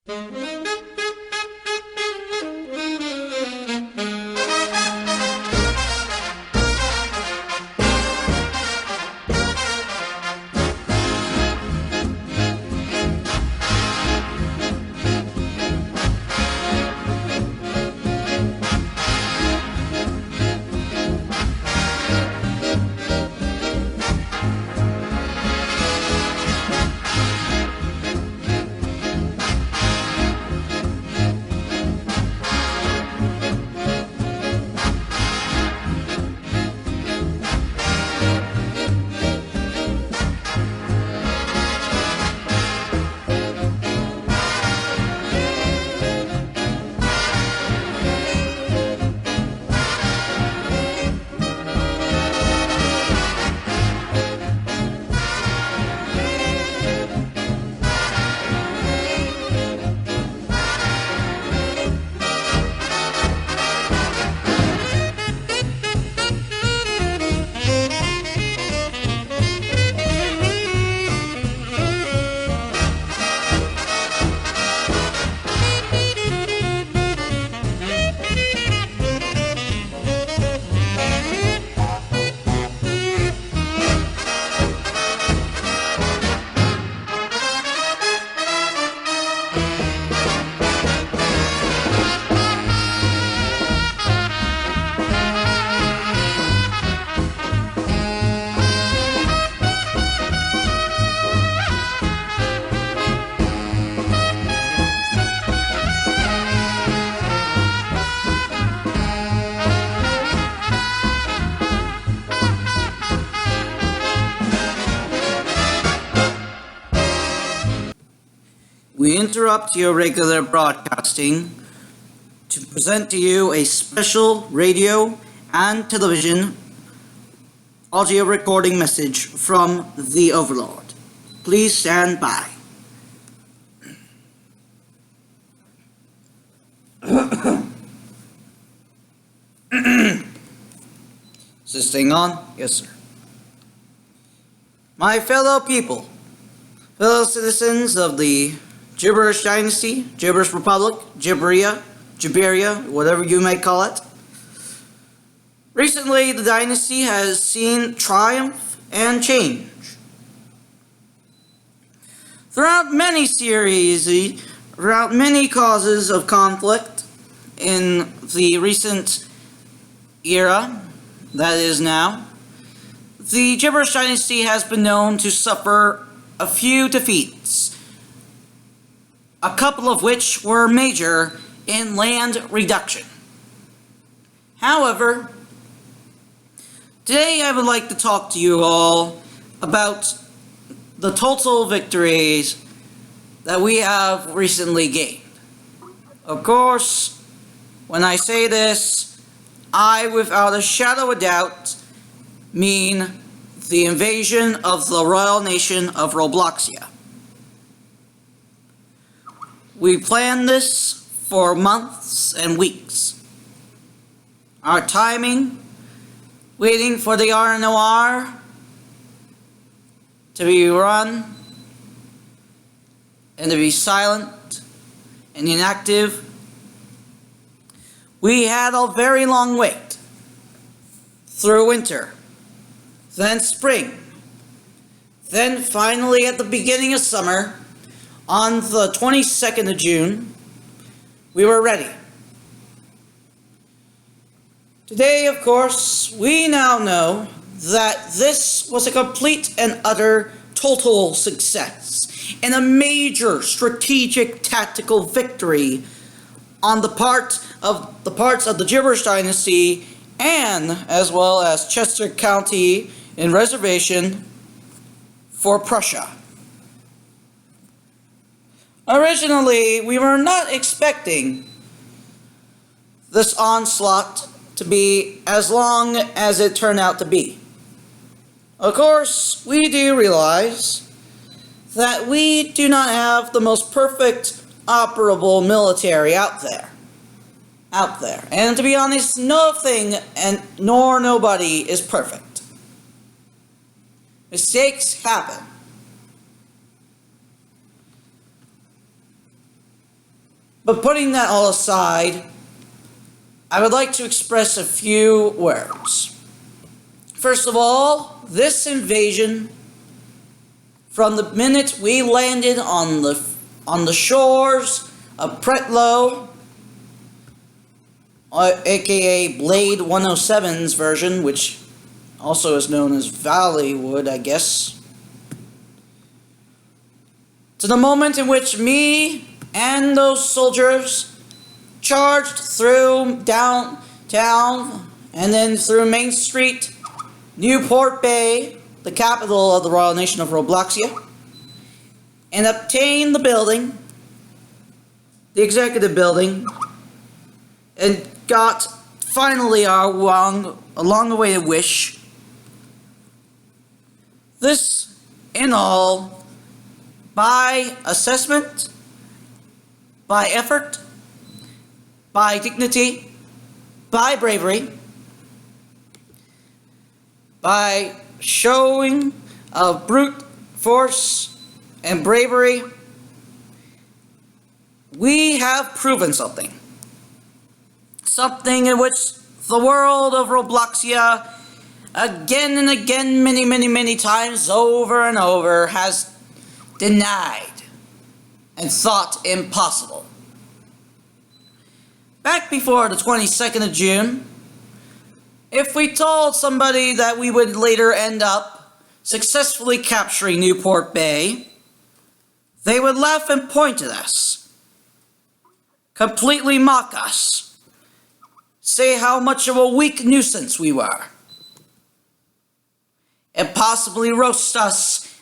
We interrupt your regular broadcasting to present to you a special radio and television audio recording message from the Overlord. Please stand by. Is this thing on? Yes, sir. My fellow people, fellow citizens of the Jibberish Dynasty, Jibberish Republic, Jibberia, whatever you may call it. Recently, the dynasty has seen triumph and change. Throughout many causes of conflict in the recent era, that is now, the Jibberish Dynasty has been known to suffer a few defeats, a couple of which were major in land reduction. However, today I would like to talk to you all about the total victories that we have recently gained. Of course, when I say this, I, without a shadow of doubt, mean the invasion of the royal nation of Robloxia. We planned this for months and weeks. Our timing, waiting for the R&OR to be run and to be silent and inactive. We had a very long wait through winter, then spring, then finally at the beginning of summer, on the 22nd of June, we were ready. Today, of course, we now know that this was a complete and utter total success and a major strategic tactical victory on the parts of the Jibberish Dynasty and as well as Chester County in reservation for Prussia. Originally, we were not expecting this onslaught to be as long as it turned out to be. Of course, we do realize that we do not have the most perfect operable military out there. And to be honest, nothing and nor nobody is perfect. Mistakes happen. But putting that all aside, I would like to express a few words. First of all, this invasion, from the minute we landed on the shores of Pretlow, aka Blade 107's version, which also is known as Valleywood, I guess, to the moment in which me and those soldiers charged through downtown and then through Main Street, Newport Bay, the capital of the Royal Nation of Robloxia, and obtained the building, the executive building, and got finally our long-awaited wish. This, in all, by assessment, by effort, by dignity, by bravery, by showing of brute force and bravery, we have proven something. Something in which the world of Robloxia, again and again, many times over and over, has denied and thought impossible. Back before the 22nd of June, if we told somebody that we would later end up successfully capturing Newport Bay, they would laugh and point at us, completely mock us, say how much of a weak nuisance we were, and possibly roast us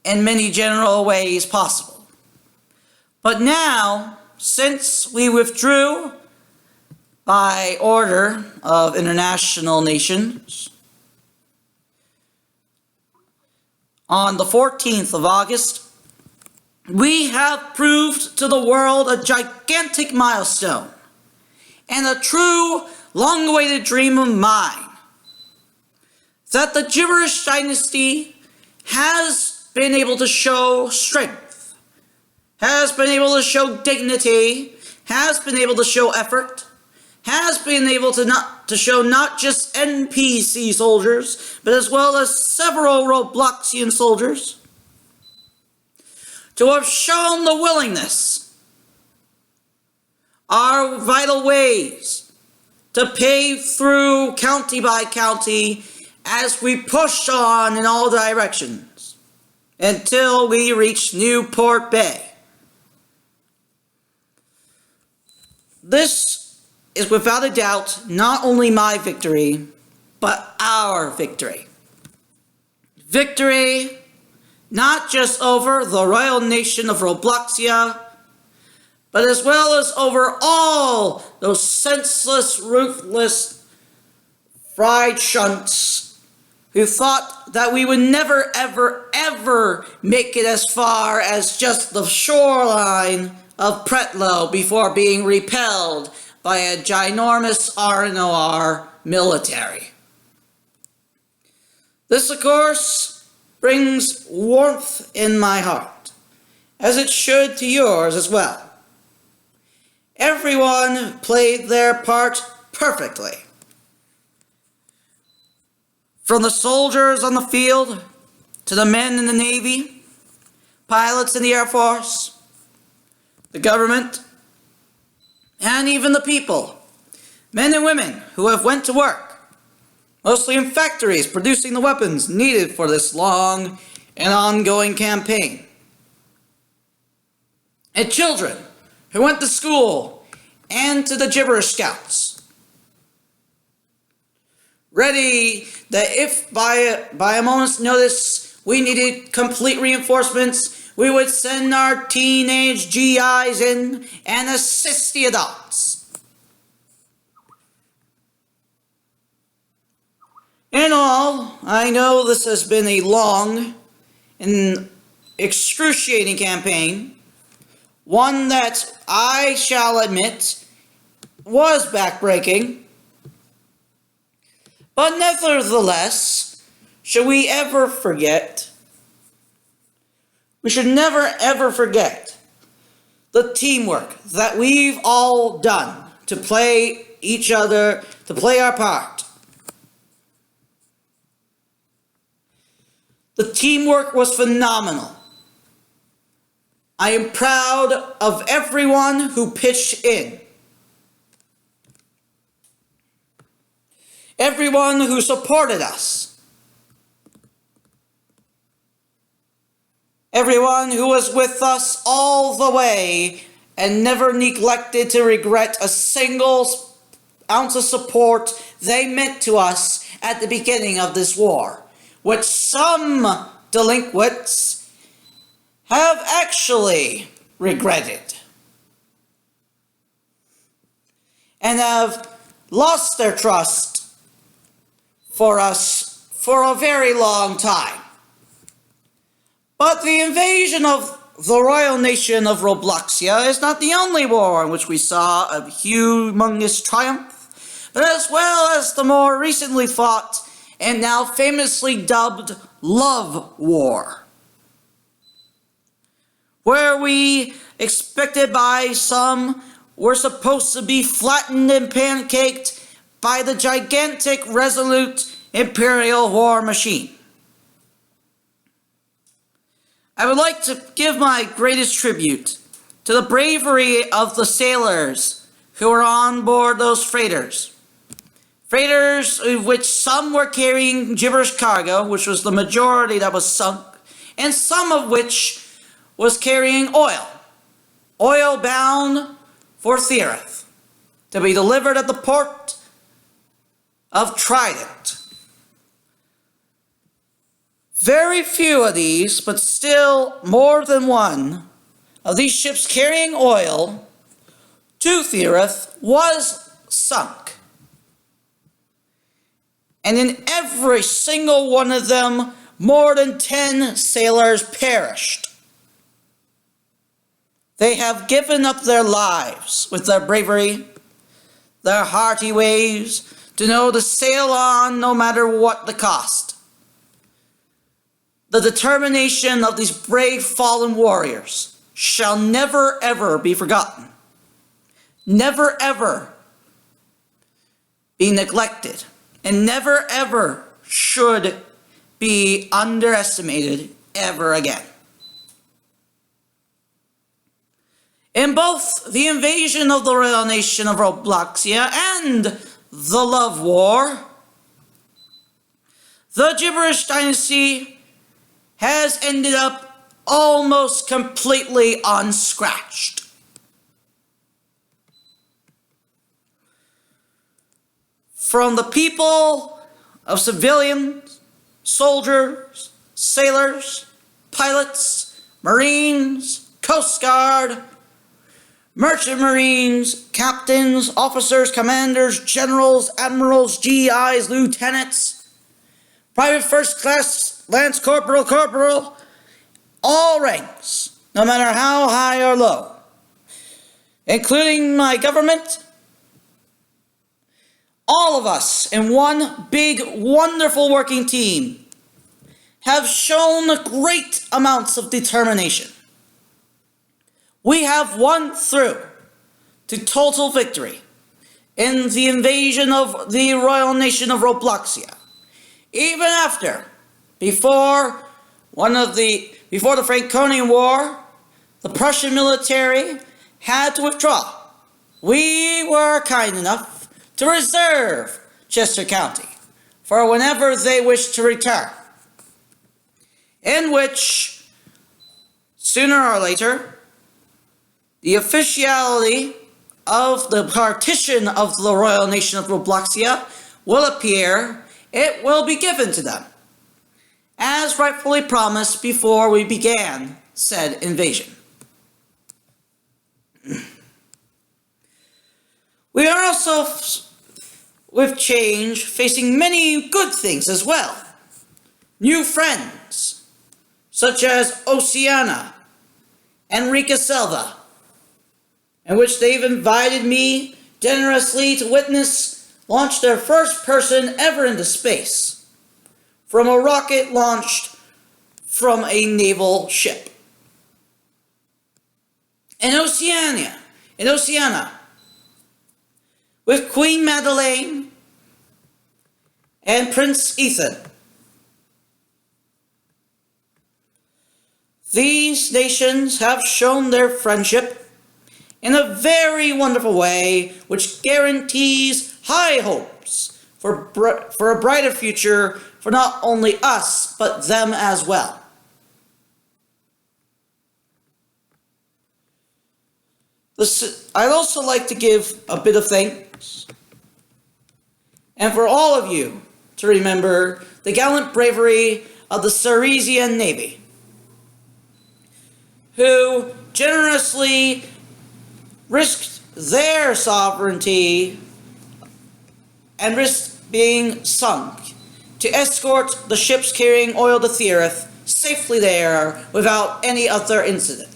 in many general ways possible. But now, since we withdrew by order of international nations on the 14th of August, we have proved to the world a gigantic milestone and a true long-awaited dream of mine, that the Jibberish dynasty has been able to show strength, has been able to show dignity, has been able to show effort, has been able to show not just NPC soldiers, but as well as several Robloxian soldiers, to have shown the willingness, our vital ways, to pave through county by county as we push on in all directions until we reach Newport Bay. This is without a doubt not only my victory, but our victory. Victory not just over the Royal Nation of Robloxia, but as well as over all those senseless, ruthless, fried shunts who thought that we would never, ever make it as far as just the shoreline of Pretlow before being repelled by a ginormous RNOR military. This, of course, brings warmth in my heart, as it should to yours as well. Everyone played their part perfectly. From the soldiers on the field, to the men in the Navy, pilots in the Air Force, the government, and even the people, men and women who have went to work, mostly in factories producing the weapons needed for this long and ongoing campaign. And children who went to school and to the Jibberish Scouts, ready that if by a moment's notice we needed complete reinforcements, we would send our teenage GIs in and assist the adults. In all, I know this has been a long and excruciating campaign, one that I shall admit was backbreaking, but nevertheless, should we ever forget, we should never ever forget the teamwork that we've all done to play each other, to play our part. The teamwork was phenomenal. I am proud of everyone who pitched in. Everyone who supported us. Everyone who was with us all the way and never neglected to regret a single ounce of support they meant to us at the beginning of this war, which some delinquents have actually regretted and have lost their trust for us for a very long time. But the invasion of the royal nation of Robloxia is not the only war in which we saw a humongous triumph, but as well as the more recently fought and now famously dubbed Love War, where we, expected by some, were supposed to be flattened and pancaked by the gigantic, resolute Imperial war machine. I would like to give my greatest tribute to the bravery of the sailors who were on board those freighters. Freighters of which some were carrying gibberish cargo, which was the majority that was sunk, and some of which was carrying oil. Oil bound for Therath, to be delivered at the port of Trident. Very few of these, but still more than one, of these ships carrying oil to Therath was sunk. And in every single one of them, more than 10 sailors perished. They have given up their lives with their bravery, their hearty ways, to know to sail on no matter what the cost. The determination of these brave fallen warriors shall never ever be forgotten. Never ever be neglected, and never ever should be underestimated ever again. In both the invasion of the royal nation of Robloxia and the Love War, the Jibberish dynasty has ended up almost completely unscratched. From the people of civilians, soldiers, sailors, pilots, marines, Coast Guard, merchant marines, captains, officers, commanders, generals, admirals, GIs, lieutenants, private first class, lance corporal, corporal, all ranks, no matter how high or low, including my government, all of us in one big, wonderful working team have shown great amounts of determination. We have won through to total victory in the invasion of the royal nation of Robloxia, even after, before the Franconian War, the Prussian military had to withdraw. We were kind enough to reserve Chester County for whenever they wished to return, in which, sooner or later, the officiality of the partition of the royal nation of Robloxia will appear. It will be given to them, as rightfully promised before we began said invasion. We are also, with change, facing many good things as well. New friends, such as Oceana and Rika Selva, in which they've invited me generously to witness launch their first person ever into space from a rocket launched from a naval ship. in Oceania, with Queen Madeleine and Prince Ethan. These nations have shown their friendship in a very wonderful way, which guarantees high hopes for a brighter future for not only us, but them as well. I'd also like to give a bit of thanks, and for all of you to remember the gallant bravery of the Saresian Navy, who generously risked their sovereignty and risked being sunk to escort the ships carrying oil to Thiereth safely there without any other incident.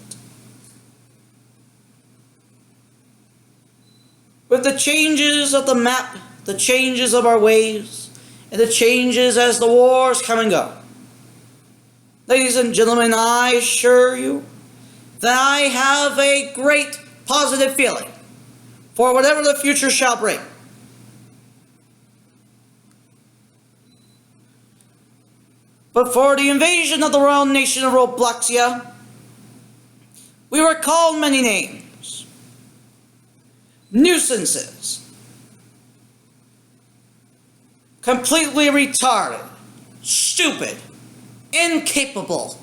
With the changes of the map, the changes of our waves, and the changes as the wars come and go, ladies and gentlemen, I assure you that I have a great positive feeling for whatever the future shall bring. But for the invasion of the royal nation of Robloxia, we were called many names. Nuisances, completely retarded, stupid, incapable,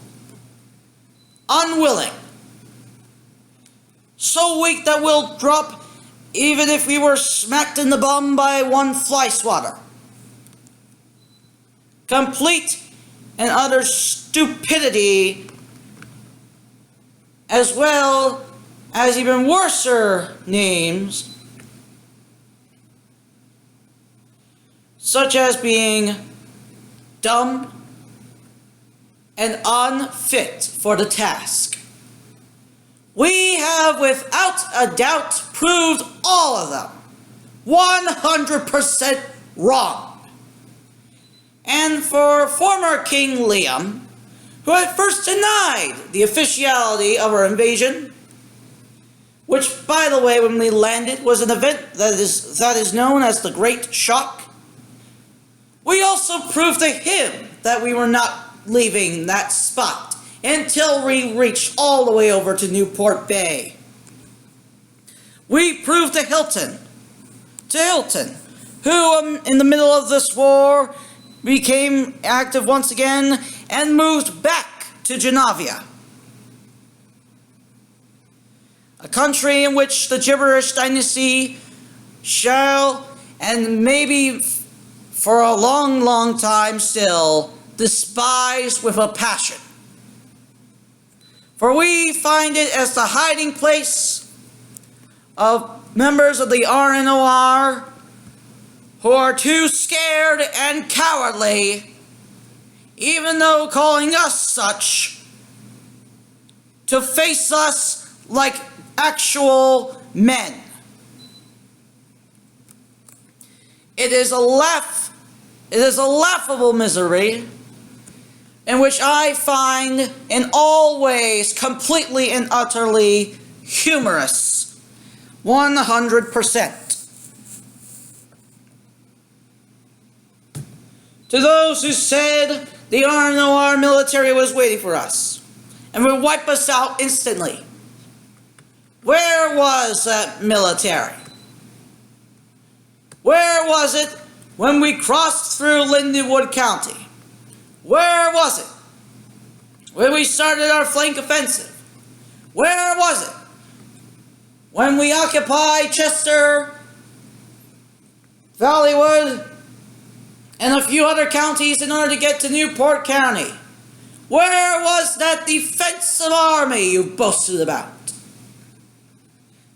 unwilling, so weak that we'll drop even if we were smacked in the bum by one fly swatter. Complete and utter stupidity, as well as even worser names, such as being dumb and unfit for the task. We have without a doubt proved all of them 100% wrong. And for former King Liam, who had first denied the officiality of our invasion, which, by the way, when we landed, was an event that is known as the Great Shock, we also proved to him that we were not leaving that spot until we reached all the way over to Newport Bay. We proved to Hilton, who in the middle of this war became active once again and moved back to Genavia, a country in which the Jibberish dynasty shall, and maybe for a long, long time still, despise with a passion. For we find it as the hiding place of members of the RNOR who are too scared and cowardly, even though calling us such, to face us like actual men. It is a laughable misery in which I find in all ways completely and utterly humorous, 100%. To those who said the RNOR military was waiting for us and would wipe us out instantly, where was that military? Where was it when we crossed through Lindenwood County? Where was it when we started our flank offensive? Where was it when we occupied Chester, Valleywood, and a few other counties in order to get to Newport County? Where was that defensive army you boasted about,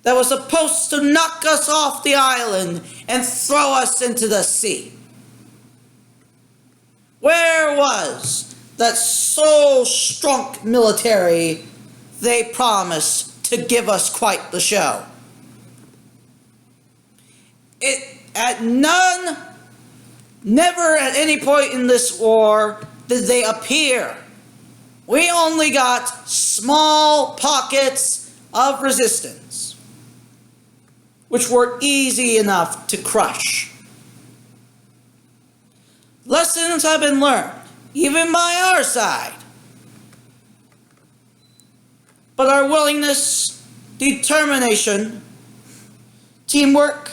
that was supposed to knock us off the island and throw us into the sea? Where was that so strong military they promised to give us quite the show? Never at any point in this war did they appear. We only got small pockets of resistance, which were easy enough to crush. Lessons have been learned, even by our side. But our willingness, determination, teamwork,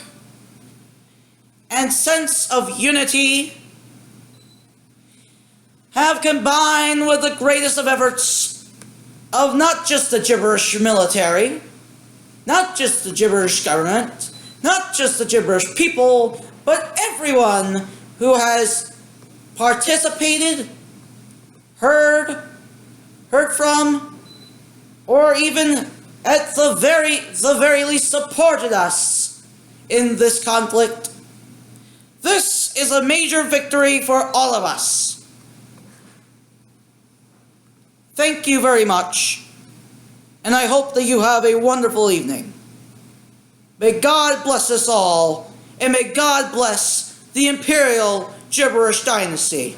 and sense of unity have combined with the greatest of efforts of not just the Jibberish military, not just the Jibberish government, not just the Jibberish people, but everyone who has participated, heard from, or even at the very least supported us in this conflict. This is a major victory for all of us. Thank you very much, and I hope that you have a wonderful evening. May God bless us all, and may God bless the Imperial Jibberish Dynasty.